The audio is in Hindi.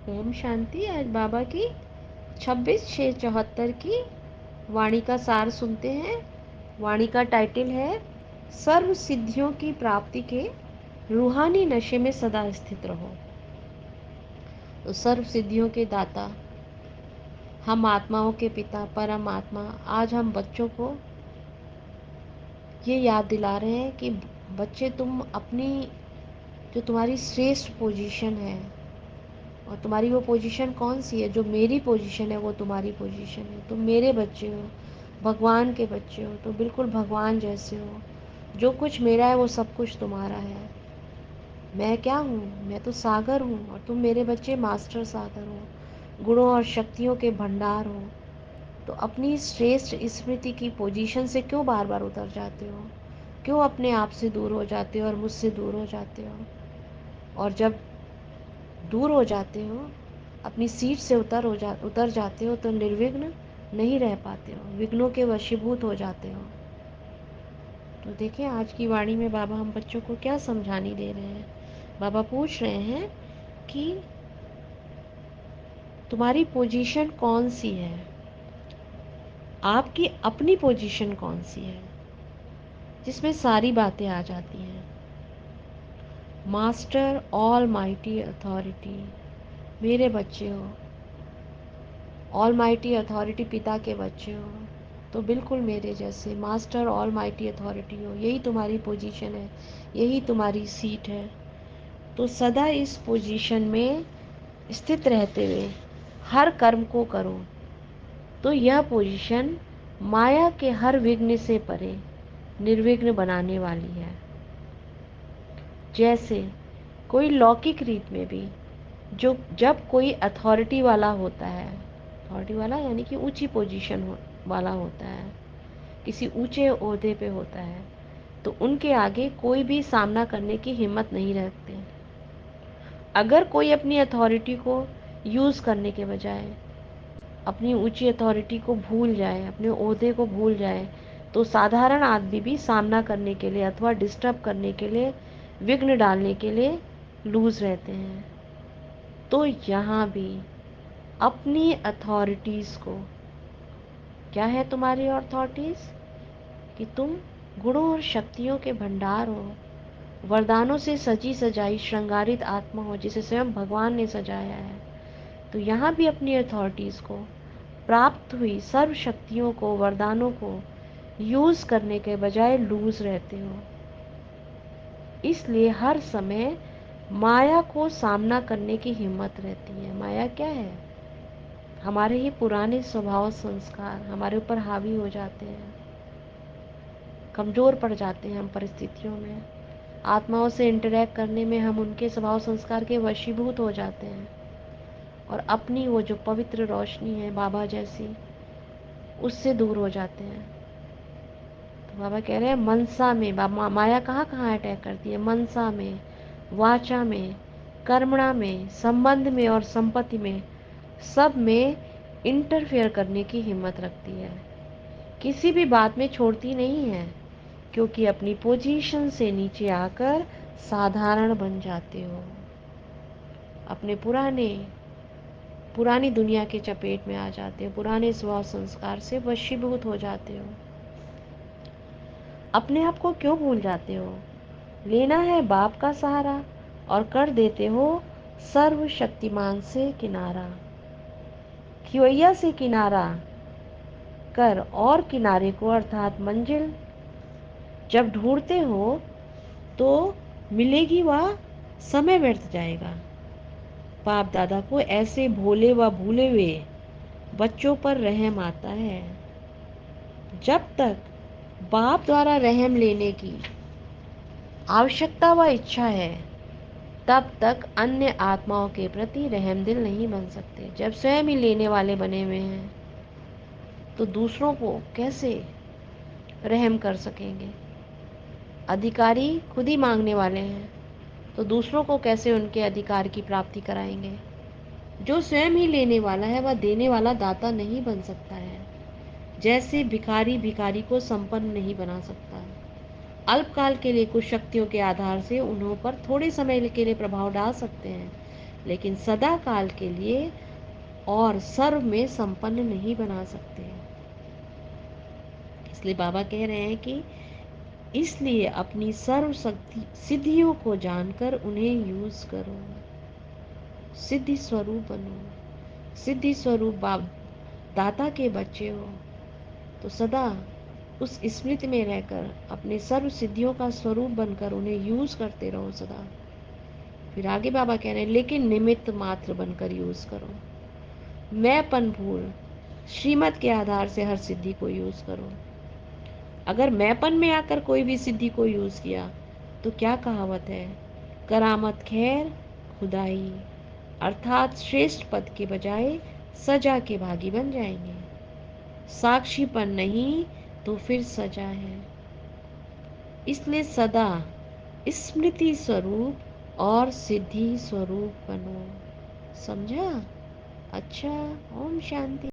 ओम शांति। आज बाबा की 26/6/74 की वाणी का सार सुनते हैं। वाणी का टाइटल है सर्व सिद्धियों की प्राप्ति के रूहानी नशे में सदा स्थित रहो। तो सर्व सिद्धियों के दाता, हम आत्माओं के पिता परमात्मा, आज हम बच्चों को ये याद दिला रहे हैं कि बच्चे, तुम अपनी जो तुम्हारी श्रेष्ठ पोजीशन है, और तुम्हारी वो पोजीशन कौन सी है, जो मेरी पोजीशन है वो तुम्हारी पोजीशन है। तुम मेरे बच्चे हो, भगवान के बच्चे हो, तो बिल्कुल भगवान जैसे हो। जो कुछ मेरा है वो सब कुछ तुम्हारा है। मैं क्या हूँ? मैं तो सागर हूँ, और तुम मेरे बच्चे मास्टर सागर हो, गुणों और शक्तियों के भंडार हो। तो अपनी श्रेष्ठ स्मृति की पोजीशन से क्यों बार बार उतर जाते हो? क्यों अपने आप से दूर हो जाते हो और मुझसे दूर हो जाते हो? और जब दूर हो जाते हो, अपनी सीट से उतर जाते हो, तो निर्विघ्न नहीं रह पाते हो, विघ्नों के वशीभूत हो जाते हो। तो देखें, आज की वाणी में बाबा हम बच्चों को क्या समझाने दे रहे हैं। बाबा पूछ रहे हैं कि तुम्हारी पोजीशन कौन सी है, आपकी अपनी पोजीशन कौन सी है, जिसमें सारी बातें आ जाती हैं। मास्टर ऑल माइटी अथॉरिटी, मेरे बच्चे हो, ऑल माइटी अथॉरिटी पिता के बच्चे हो, तो बिल्कुल मेरे जैसे मास्टर ऑल माइटी अथॉरिटी हो। यही तुम्हारी पोजीशन है, यही तुम्हारी सीट है। तो सदा इस पोजीशन में स्थित रहते हुए हर कर्म को करो। तो यह पोजीशन माया के हर विघ्न से परे निर्विघ्न बनाने वाली है। जैसे कोई लौकिक रीत में भी जो जब कोई अथॉरिटी वाला होता है, अथॉरिटी वाला यानी कि ऊंची पोजीशन वाला होता है, किसी ऊंचे ओहदे पे होता है, तो उनके आगे कोई भी सामना करने की हिम्मत नहीं रखते। अगर कोई अपनी अथॉरिटी को यूज़ करने के बजाय अपनी ऊंची अथॉरिटी को भूल जाए, अपने ओहदे को भूल जाए, तो साधारण आदमी भी सामना करने के लिए अथवा डिस्टर्ब करने के लिए, विघ्न डालने के लिए लूज रहते हैं। तो यहाँ भी अपनी अथॉरिटीज़ को, क्या है तुम्हारी अथॉरिटीज़? कि तुम गुणों और शक्तियों के भंडार हो, वरदानों से सजी सजाई श्रृंगारित आत्मा हो, जिसे स्वयं भगवान ने सजाया है। तो यहाँ भी अपनी अथॉरिटीज़ को, प्राप्त हुई सर्व शक्तियों को, वरदानों को यूज़ करने के बजाय लूज रहते हो। इसलिए हर समय माया को सामना करने की हिम्मत रहती है। माया क्या है? हमारे ही पुराने स्वभाव संस्कार हमारे ऊपर हावी हो जाते हैं, कमज़ोर पड़ जाते हैं हम परिस्थितियों में। आत्माओं से इंटरैक्ट करने में हम उनके स्वभाव संस्कार के वशीभूत हो जाते हैं, और अपनी वो जो पवित्र रोशनी है बाबा जैसी, उससे दूर हो जाते हैं। तो बाबा कह रहे हैं मनसा में, माया कहाँ कहाँ अटैक करती है? मनसा में, वाचा में, कर्मणा में, संबंध में और संपत्ति में, सब में इंटरफेयर करने की हिम्मत रखती है। किसी भी बात में छोड़ती नहीं है, क्योंकि अपनी पोजीशन से नीचे आकर साधारण बन जाते हो, अपने पुरानी दुनिया के चपेट में आ जाते हो, पुराने स्वभाव संस्कार से वशीभूत हो जाते हो। अपने आप को क्यों भूल जाते हो? लेना है बाप का सहारा और कर देते हो सर्वशक्तिमान से किनारा। खिवैया से किनारा कर और किनारे को, अर्थात मंजिल जब ढूंढते हो तो मिलेगी, वह समय व्यर्थ जाएगा। बाप दादा को ऐसे भोले व भूले हुए बच्चों पर रहम आता है। जब तक बाप द्वारा रहम लेने की आवश्यकता व इच्छा है, तब तक अन्य आत्माओं के प्रति रहमदिल नहीं बन सकते। जब स्वयं ही लेने वाले बने हुए हैं, तो दूसरों को कैसे रहम कर सकेंगे? अधिकारी खुद ही मांगने वाले हैं, तो दूसरों को कैसे उनके अधिकार की प्राप्ति कराएंगे? जो स्वयं ही लेने वाला है, वह देने वाला दाता नहीं बन सकता है। जैसे भिखारी भिखारी को संपन्न नहीं बना सकता। अल्पकाल के लिए कुछ शक्तियों के आधार से उन्हों पर थोड़े समय के लिए प्रभाव डाल सकते हैं, लेकिन सदा काल के लिए और सर्व में संपन्न नहीं बना सकते। इसलिए बाबा कह रहे हैं कि इसलिए अपनी सर्व सिद्धियों को जानकर उन्हें यूज करो, सिद्धि स्वरूप बनो। सिद्धि स्वरूप बाप दाता के बच्चे हो तो सदा उस स्मृति में रहकर अपने सर्व सिद्धियों का स्वरूप बनकर उन्हें यूज करते रहो सदा। फिर आगे बाबा कह रहे हैं लेकिन निमित्त मात्र बनकर यूज करो। मैंपन भूल श्रीमत के आधार से हर सिद्धि को यूज करो। अगर मैंपन में आकर कोई भी सिद्धि को यूज किया तो क्या कहावत है, करामत खैर खुदाई, अर्थात श्रेष्ठ पद के बजाय सजा के भागी बन जाएंगे। साक्षीपन नहीं तो फिर सजा है। इसलिए सदा स्मृति स्वरूप और सिद्धि स्वरूप बनो। समझा? अच्छा, ओम शांति।